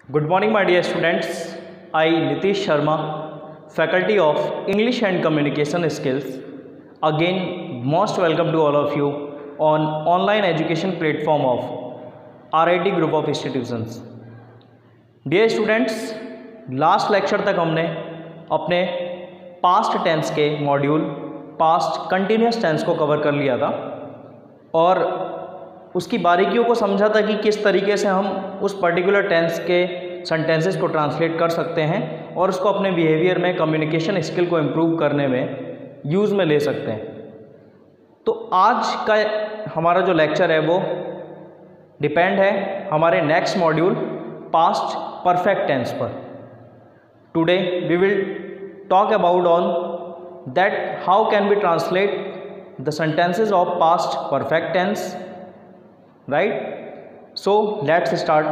Good morning, my dear students. I, Nitish Sharma, Faculty of English and Communication Skills, again most welcome to all of you on online education platform of RIT Group of Institutions. Dear students, last lecture तक हमने अपने past tense के module past continuous tense को cover कर लिया था और उसकी बारीकियों को समझा था कि किस तरीके से हम उस पर्टिकुलर टेंस के सेंटेंसेस को ट्रांसलेट कर सकते हैं और उसको अपने बिहेवियर में, कम्युनिकेशन स्किल को इम्प्रूव करने में यूज़ में ले सकते हैं। तो आज का हमारा जो लेक्चर है वो डिपेंड है हमारे next module past perfect tense पर। Today we will talk about on that how can we translate the sentences of past perfect tense, right? So let's start.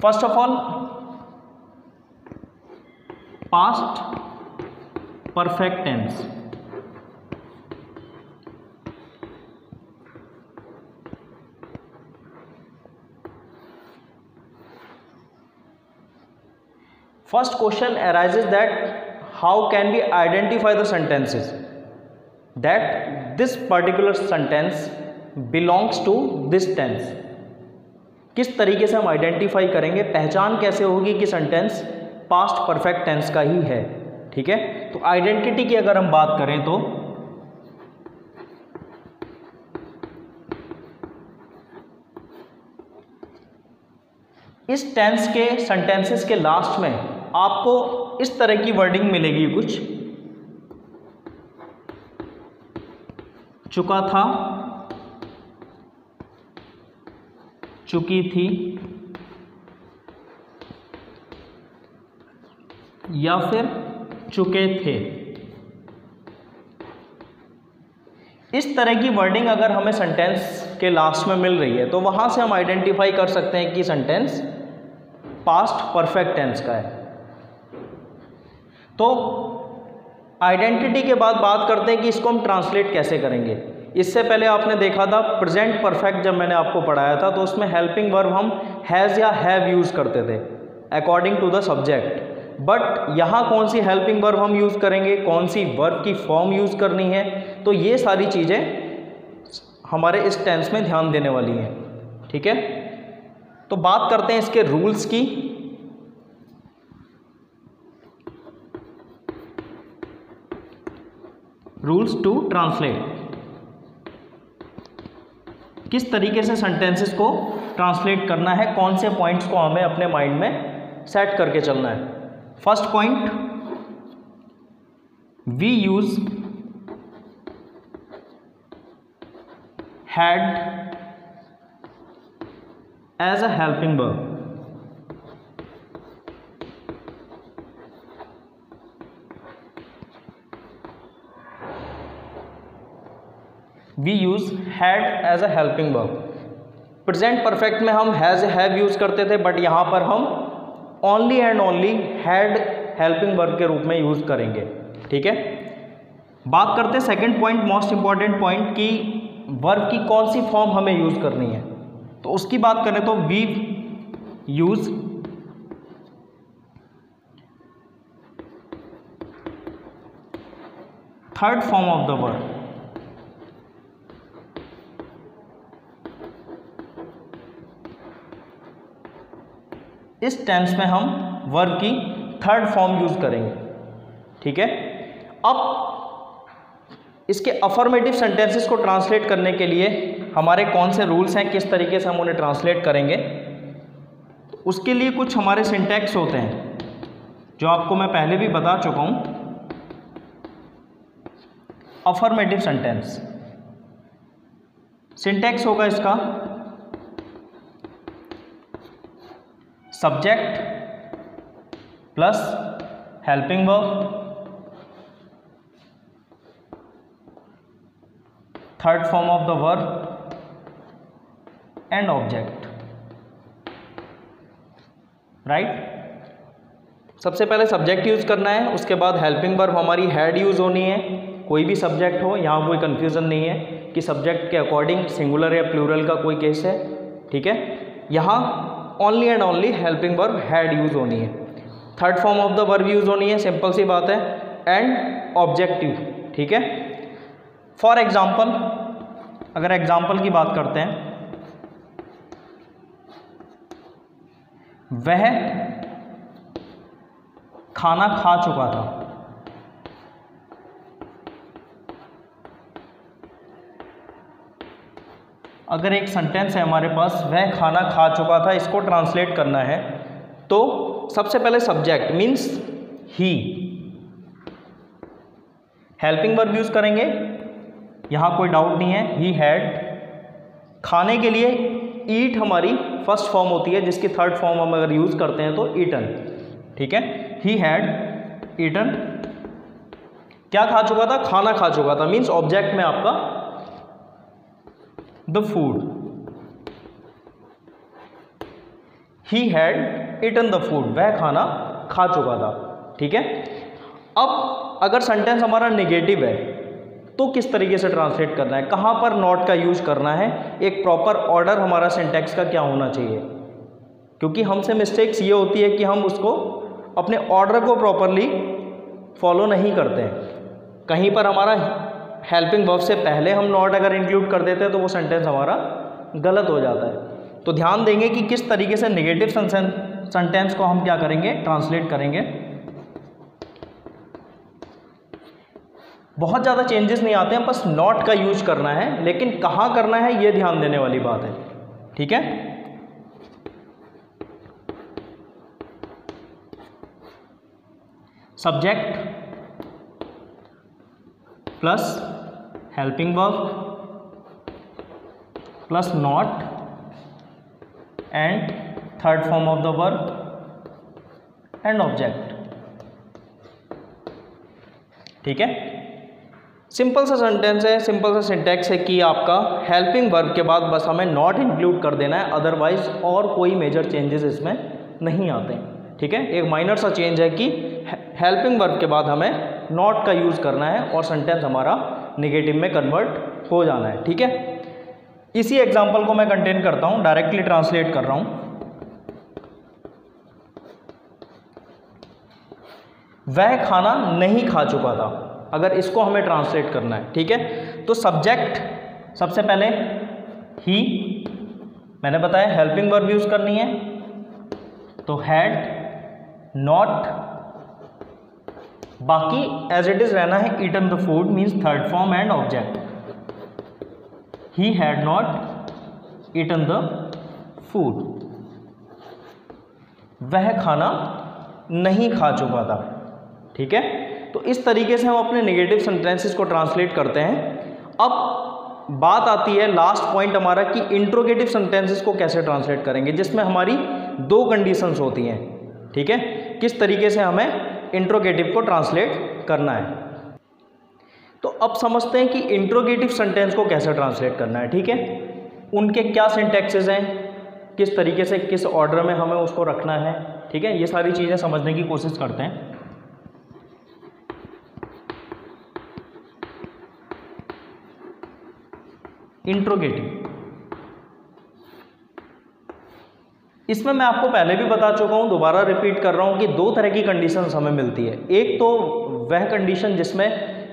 First of all, past perfect tense. First question arises that how can we identify the sentences that this particular sentence belongs to this tense. किस तरीके से हम identify करेंगे, पहचान कैसे होगी कि sentence past perfect tense का ही है। ठीक है, तो आइडेंटिटी की अगर हम बात करें तो इस टेंस के सेंटेंसेस के लास्ट में आपको इस तरह की वर्डिंग मिलेगी, कुछ चुका था, चुकी थी, या फिर चुके थे। इस तरह की वर्डिंग अगर हमें सेंटेंस के लास्ट में मिल रही है तो वहां से हम आइडेंटिफाई कर सकते हैं कि सेंटेंस पास्ट परफेक्ट टेंस का है। तो आइडेंटिटी के बाद बात करते हैं कि इसको हम ट्रांसलेट कैसे करेंगे। इससे पहले आपने देखा था प्रेजेंट परफेक्ट, जब मैंने आपको पढ़ाया था तो उसमें हेल्पिंग वर्ब हम हैज़ या हैव यूज़ करते थे according to the subject. But यहाँ कौन सी हेल्पिंग वर्ब हम यूज़ करेंगे, कौन सी वर्ब की फॉर्म यूज़ करनी है, तो ये सारी चीज़ें हमारे इस टेंस में ध्यान देने वाली हैं। ठीक है, तो बात करते हैं इसके रूल्स की। रूल्स टू ट्रांसलेट, किस तरीके से सेंटेंसेस को ट्रांसलेट करना है, कौन से पॉइंट्स को हमें अपने माइंड में सेट करके चलना है। First point, we use had as a helping verb. We use had as a helping verb. Present perfect में हम हैज हैव यूज करते थे, बट यहां पर हम only and only had helping verb के रूप में यूज करेंगे। ठीक है, बात करते हैं second point, most important point, कि वर्ब की कौन सी फॉर्म हमें यूज करनी है। तो उसकी बात करें तो we use third form of the verb. इस टेंस में हम वर्ब की थर्ड फॉर्म यूज करेंगे। ठीक है, अब इसके अफर्मेटिव सेंटेंसेस को ट्रांसलेट करने के लिए हमारे कौन से रूल्स हैं, किस तरीके से हम उन्हें ट्रांसलेट करेंगे, उसके लिए कुछ हमारे सिंटैक्स होते हैं जो आपको मैं पहले भी बता चुका हूं। अफर्मेटिव सेंटेंस सिंटैक्स होगा इसका subject plus helping verb, third form of the verb and object. Right, सबसे पहले सब्जेक्ट यूज करना है, उसके बाद हेल्पिंग वर्ब हमारी हैड यूज होनी है। कोई भी सब्जेक्ट हो, यहाँ कोई कंफ्यूजन नहीं है कि सब्जेक्ट के अकॉर्डिंग सिंगुलर या प्लूरल का कोई केस है। ठीक है, यहाँ only and only helping verb had use होनी है, third form of the verb use होनी है, सिंपल सी बात है, एंड ऑब्जेक्टिव, ठीक है। फॉर एग्जाम्पल, अगर एग्जाम्पल की बात करते हैं, वह खाना खा चुका था। अगर एक सेंटेंस है हमारे पास, वह खाना खा चुका था, इसको ट्रांसलेट करना है तो सबसे पहले subject means he, helping verb use करेंगे, यहां कोई डाउट नहीं है, ही हैड। खाने के लिए ईट हमारी फर्स्ट फॉर्म होती है, जिसकी थर्ड फॉर्म हम अगर यूज करते हैं तो ईटन, ठीक है। ही हैड ईटन, क्या खा चुका था, खाना खा चुका था, मीन्स ऑब्जेक्ट में आपका the food, he had eaten the food, वह खाना खा चुका था, ठीक है। अब अगर सेंटेंस हमारा नेगेटिव है तो किस तरीके से ट्रांसलेट करना है, कहाँ पर नॉट का यूज करना है, एक प्रॉपर ऑर्डर हमारा सिंटैक्स का क्या होना चाहिए, क्योंकि हमसे मिस्टेक्स ये होती है कि हम उसको अपने ऑर्डर को प्रॉपरली फॉलो नहीं करते हैं। कहीं पर हमारा हेल्पिंग वर्ब से पहले हम नॉट अगर इंक्लूड कर देते हैं तो वो सेंटेंस हमारा गलत हो जाता है। तो ध्यान देंगे कि किस तरीके से नेगेटिव सेंटेंस को हम क्या करेंगे, ट्रांसलेट करेंगे। बहुत ज़्यादा चेंजेस नहीं आते हैं, बस नॉट का यूज करना है, लेकिन कहाँ करना है ये ध्यान देने वाली बात है, ठीक है। Subject plus helping verb plus not and third form of the verb and object, ठीक है। सिंपल सा सेंटेंस है, सिंपल सा सिंटैक्स है कि आपका हेल्पिंग वर्ब के बाद बस हमें नॉट इंक्लूड कर देना है, अदरवाइज और कोई मेजर चेंजेस इसमें नहीं आते, ठीक है। एक माइनर सा चेंज है कि हेल्पिंग वर्ब के बाद हमें नॉट का यूज़ करना है और सेंटेंस हमारा नेगेटिव में कन्वर्ट हो जाना है, ठीक है। इसी एग्जांपल को मैं कंटेन करता हूं, डायरेक्टली ट्रांसलेट कर रहा हूं। वह खाना नहीं खा चुका था, अगर इसको हमें ट्रांसलेट करना है, ठीक है। तो सब्जेक्ट सबसे पहले ही, मैंने बताया हेल्पिंग वर्ब यूज करनी है, तो हैड, नॉट, बाकी एज इट इज रहना है, eaten the food means third form and object, he had not eaten the food, वह खाना नहीं खा चुका था, ठीक है। तो इस तरीके से हम अपने नेगेटिव सेंटेंसेस को ट्रांसलेट करते हैं। अब बात आती है लास्ट पॉइंट हमारा कि इंट्रोगेटिव सेंटेंसेस को कैसे ट्रांसलेट करेंगे, जिसमें हमारी दो कंडीशंस होती हैं, ठीक है। किस तरीके से हमें इंट्रोगेटिव को ट्रांसलेट करना है, तो अब समझते हैं कि इंट्रोगेटिव सेंटेंस को कैसे ट्रांसलेट करना है, ठीक है। उनके क्या सिंटैक्सेस हैं, किस तरीके से किस ऑर्डर में हमें उसको रखना है, ठीक है। ये सारी चीज़ें समझने की कोशिश करते हैं। इंट्रोगेटिव, इसमें मैं आपको पहले भी बता चुका हूं, दोबारा रिपीट कर रहा हूं कि दो तरह की कंडीशंस हमें मिलती है। एक तो वह कंडीशन जिसमें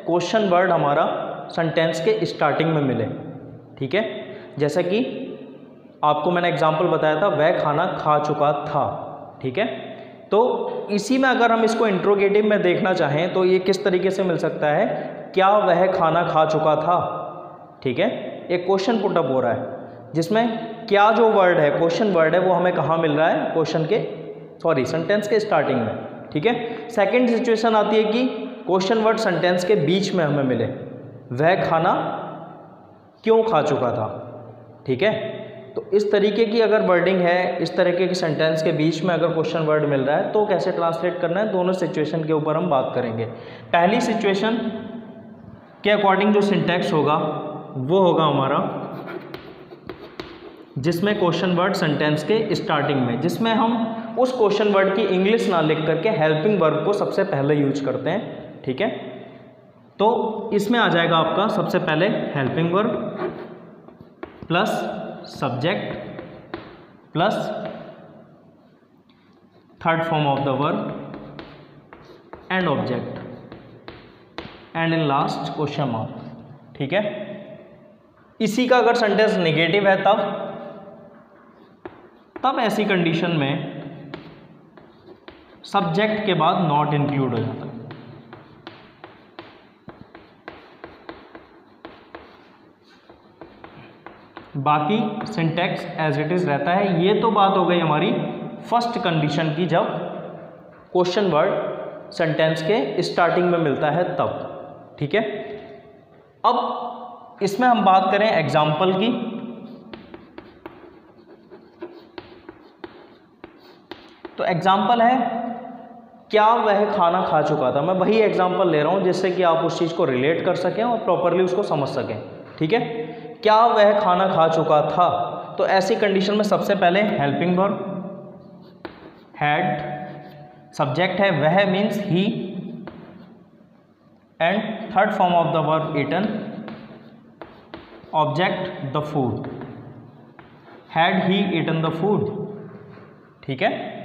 क्वेश्चन वर्ड हमारा सेंटेंस के स्टार्टिंग में मिले, ठीक है। जैसे कि आपको मैंने एग्जांपल बताया था, वह खाना खा चुका था, ठीक है। तो इसी में अगर हम इसको इंट्रोगेटिव में देखना चाहें तो ये किस तरीके से मिल सकता है, क्या वह खाना खा चुका था, ठीक है। एक क्वेश्चन पुट अप हो रहा है जिसमें क्या जो वर्ड है, क्वेश्चन वर्ड है, वो हमें कहाँ मिल रहा है, क्वेश्चन के सेंटेंस के स्टार्टिंग में, ठीक है। सेकंड सिचुएशन आती है कि क्वेश्चन वर्ड सेंटेंस के बीच में हमें मिले, वह खाना क्यों खा चुका था, ठीक है। तो इस तरीके की अगर वर्डिंग है, इस तरीके के सेंटेंस के बीच में अगर क्वेश्चन वर्ड मिल रहा है तो कैसे ट्रांसलेट करना है, दोनों सिचुएशन के ऊपर हम बात करेंगे। पहली सिचुएशन के अकॉर्डिंग जो सिंटैक्स होगा वो होगा हमारा जिसमें क्वेश्चन वर्ड सेंटेंस के स्टार्टिंग में, जिसमें हम उस क्वेश्चन वर्ड की इंग्लिश ना लिख करके हेल्पिंग वर्ब को सबसे पहले यूज करते हैं, ठीक है। तो इसमें आ जाएगा आपका सबसे पहले helping verb plus subject plus third form of the verb and object and in last question mark. ठीक है, इसी का अगर सेंटेंस नेगेटिव है तब ऐसी कंडीशन में सब्जेक्ट के बाद नॉट इंक्लूड हो जाता है। बाकी सिंटैक्स एज इट इज रहता है। ये तो बात हो गई हमारी फर्स्ट कंडीशन की, जब क्वेश्चन वर्ड सेंटेंस के स्टार्टिंग में मिलता है तब। ठीक है, अब इसमें हम बात करें एग्जाम्पल की। तो एग्जाम्पल है, क्या वह खाना खा चुका था। मैं वही एग्जाम्पल ले रहा हूं जिससे कि आप उस चीज़ को रिलेट कर सकें और प्रॉपरली उसको समझ सकें। ठीक है, क्या वह खाना खा चुका था। तो ऐसी कंडीशन में सबसे पहले हेल्पिंग वर्ब, हैड, सब्जेक्ट है वह means he, and third form of the verb eaten, object the food, had he eaten the food. ठीक है,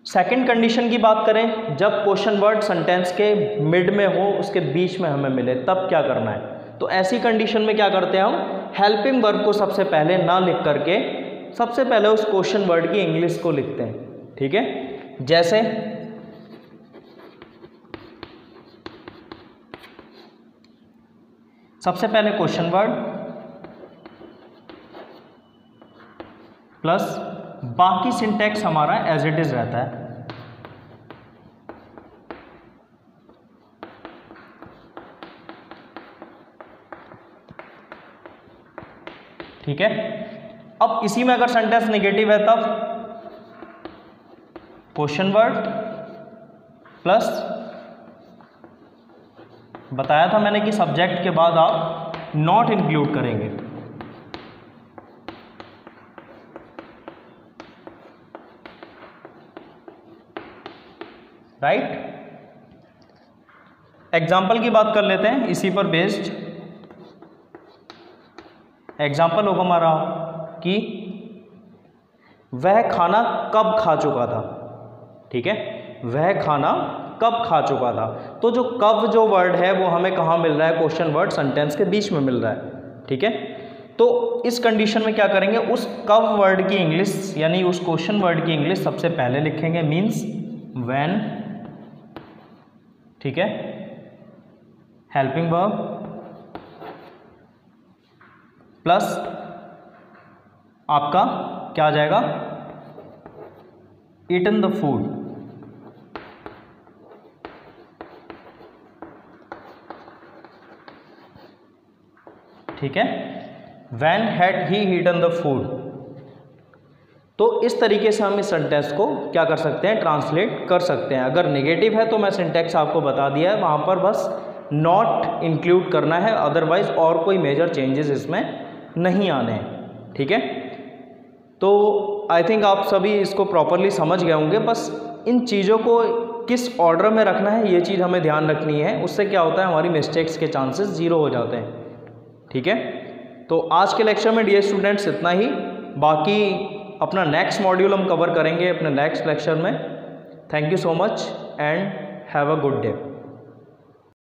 सेकंड कंडीशन की बात करें, जब क्वेश्चन वर्ड सेंटेंस के मिड में हो, उसके बीच में हमें मिले, तब क्या करना है। तो ऐसी कंडीशन में क्या करते हैं हम, हेल्पिंग वर्ब को सबसे पहले ना लिख करके सबसे पहले उस क्वेश्चन वर्ड की इंग्लिश को लिखते हैं। ठीक है, जैसे सबसे पहले क्वेश्चन वर्ड प्लस बाकी सिंटैक्स हमारा एज इट इज रहता है। ठीक है, अब इसी में अगर सेंटेंस नेगेटिव है तब क्वेश्चन वर्ड प्लस, बताया था मैंने कि सब्जेक्ट के बाद आप नॉट इंक्लूड करेंगे। राइट, एग्जाम्पल की बात कर लेते हैं। इसी पर बेस्ड एग्जाम्पल होगा हमारा कि वह खाना कब खा चुका था। ठीक है, वह खाना कब खा चुका था। तो जो कब जो वर्ड है वो हमें कहाँ मिल रहा है, क्वेश्चन वर्ड सेंटेंस के बीच में मिल रहा है। ठीक है, तो इस कंडीशन में क्या करेंगे, उस कब वर्ड की इंग्लिश यानी उस क्वेश्चन वर्ड की इंग्लिश सबसे पहले लिखेंगे, मीन्स व्हेन। ठीक है, हेल्पिंग वर्ब प्लस आपका क्या आ जाएगा, ईटन द फूड। ठीक है, when had he eaten the food. तो इस तरीके से हम इस सेंटेंस को क्या कर सकते हैं, ट्रांसलेट कर सकते हैं। अगर नेगेटिव है तो मैं सिंटैक्स आपको बता दिया है, वहाँ पर बस नॉट इंक्लूड करना है, अदरवाइज और कोई मेजर चेंजेस इसमें नहीं आने हैं। ठीक है, तो आई थिंक आप सभी इसको प्रॉपरली समझ गए होंगे। बस इन चीज़ों को किस ऑर्डर में रखना है ये चीज़ हमें ध्यान रखनी है, उससे क्या होता है हमारी मिस्टेक्स के चांसेस ज़ीरो हो जाते हैं। ठीक है, तो आज के लेक्चर में डियर स्टूडेंट्स इतना ही। बाकी अपना नेक्स्ट मॉड्यूल हम कवर करेंगे अपने नेक्स्ट लेक्चर में। Thank you so much and have a good day.